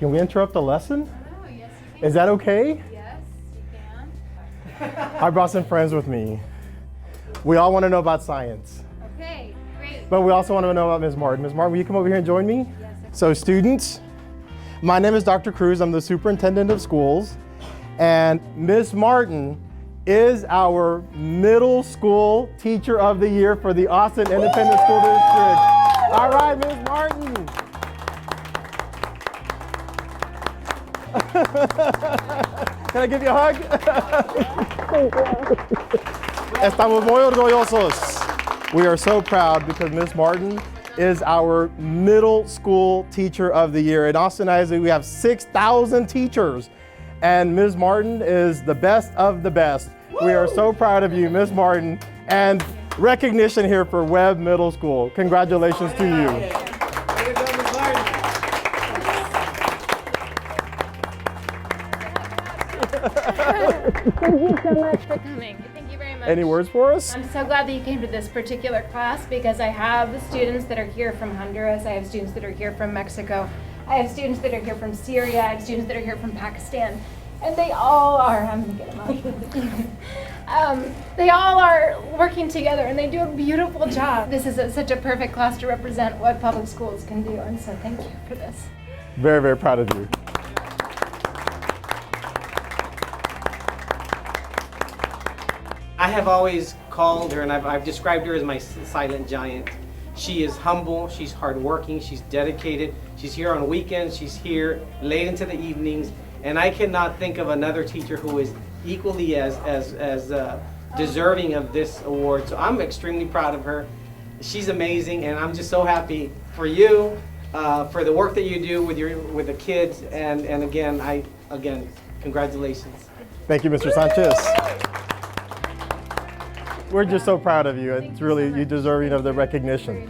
Can we interrupt the lesson? Oh, yes, you can. Is that okay? Yes, you can. I brought some friends with me. We all want to know about science, Okay, great. but we also want to know about Ms. Martin. Ms. Martin, will you come over here and join me? Yes. So students, my name is Dr. Cruz. I'm the superintendent of schools, and Ms. Martin is our middle school teacher of the year for the Austin Independent School District. All right, Ms. Martin. Can I give you a hug? Estamos muy orgullosos. We are so proud because Ms. Martin is our middle school teacher of the year. In Austin, Aisd, we have 6,000 teachers, and Ms. Martin is the best of the best. We are so proud of you, Ms. Martin, and recognition here for Webb Middle School. Congratulations to you. Thank you so much for coming. Thank you very much. Any words for us? I'm so glad that you came to this particular class because I have students that are here from Honduras, I have students that are here from Mexico, I have students that are here from Syria, I have students that are here from Pakistan, and they all are, I'm gonna get emotional. They all are working together and they do a beautiful job. This is such a perfect class to represent what public schools can do, and so thank you for this. Very, very proud of you. I have always called her, and I've described her as my silent giant. She is humble, she's hardworking, she's dedicated, she's here on weekends, she's here late into the evenings, and I cannot think of another teacher who is equally as deserving of this award. So I'm extremely proud of her. She's amazing, and I'm just so happy for you, for the work that you do with the kids, and again, congratulations. Thank you, Mr. Sanchez. We're just so proud of you. It's really, you're deserving of the recognition.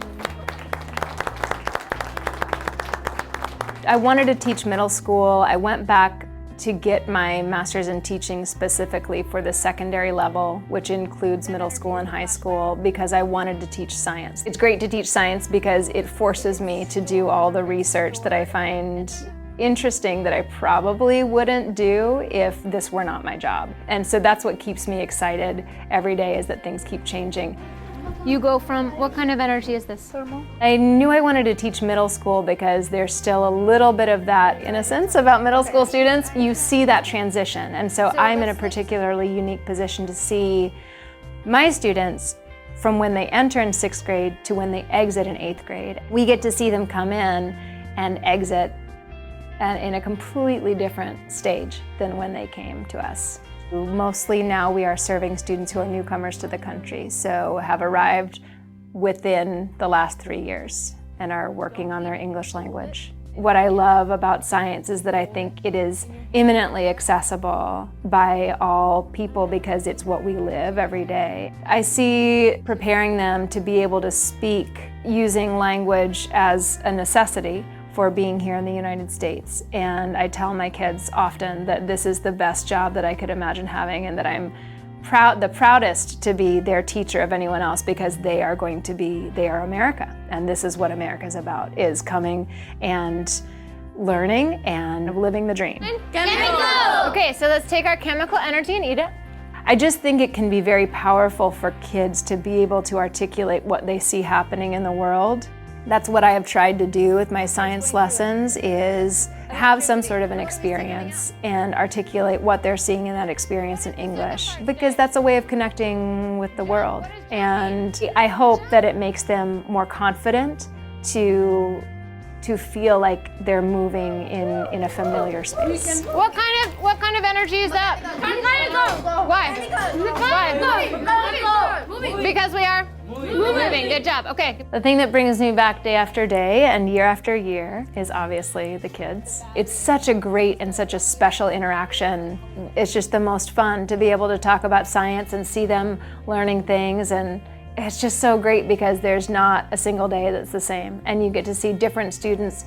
I wanted to teach middle school. I went back to get my master's in teaching specifically for the secondary level, which includes middle school and high school, because I wanted to teach science. It's great to teach science because it forces me to do all the research that I find interesting that I probably wouldn't do if this were not my job. And so that's what keeps me excited every day, is that things keep changing. You go from, what kind of energy is this? I knew I wanted to teach middle school because there's still a little bit of that innocence about middle school students. You see that transition, and so I'm in a particularly unique position to see my students from when they enter in 6th grade to when they exit in 8th grade. We get to see them come in and exit in a completely different stage than when they came to us. Mostly now we are serving students who are newcomers to the country, so have arrived within the last 3 years and are working on their English language. What I love about science is that I think it is eminently accessible by all people because it's what we live every day. I see preparing them to be able to speak using language as a necessity for being here in the United States. And I tell my kids often that this is the best job that I could imagine having, and that I'm the proudest to be their teacher of anyone else, because they are America. And this is what America is about, is coming and learning and living the dream. Chemical! Okay, so let's take our chemical energy and eat it. I just think it can be very powerful for kids to be able to articulate what they see happening in the world. That's what I have tried to do with my science lessons, is have some sort of an experience and articulate what they're seeing in that experience in English, because that's a way of connecting with the world. And I hope that it makes them more confident to feel like they're moving in a familiar space. What kind of energy is that? Why? Why? Because we are moving. Good job. Okay. The thing that brings me back day after day and year after year is obviously the kids. It's such a great and such a special interaction. It's just the most fun to be able to talk about science and see them learning things, and it's just so great because there's not a single day that's the same, and you get to see different students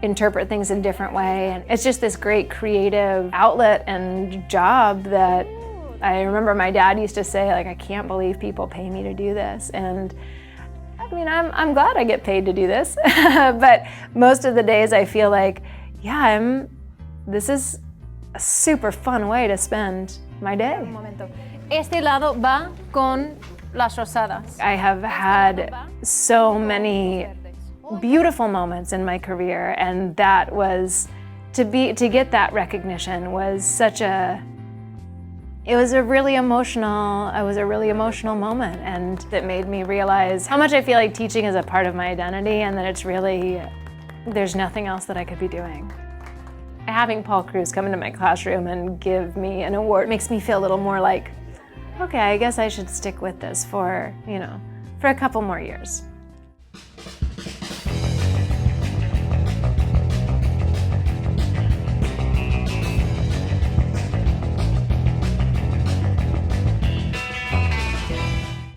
interpret things in a different way, and it's just this great creative outlet and job that I remember my dad used to say, like, I can't believe people pay me to do this. And I mean, I'm glad I get paid to do this, but most of the days I feel like, yeah, this is a super fun way to spend my day. Un momento. Este lado va con las rosadas. I have had so many beautiful moments in my career, and that was, to get that recognition was it was a really emotional moment, and it made me realize how much I feel like teaching is a part of my identity, and that it's really, there's nothing else that I could be doing. Having Paul Cruz come into my classroom and give me an award makes me feel a little more like, okay, I guess I should stick with this for a couple more years.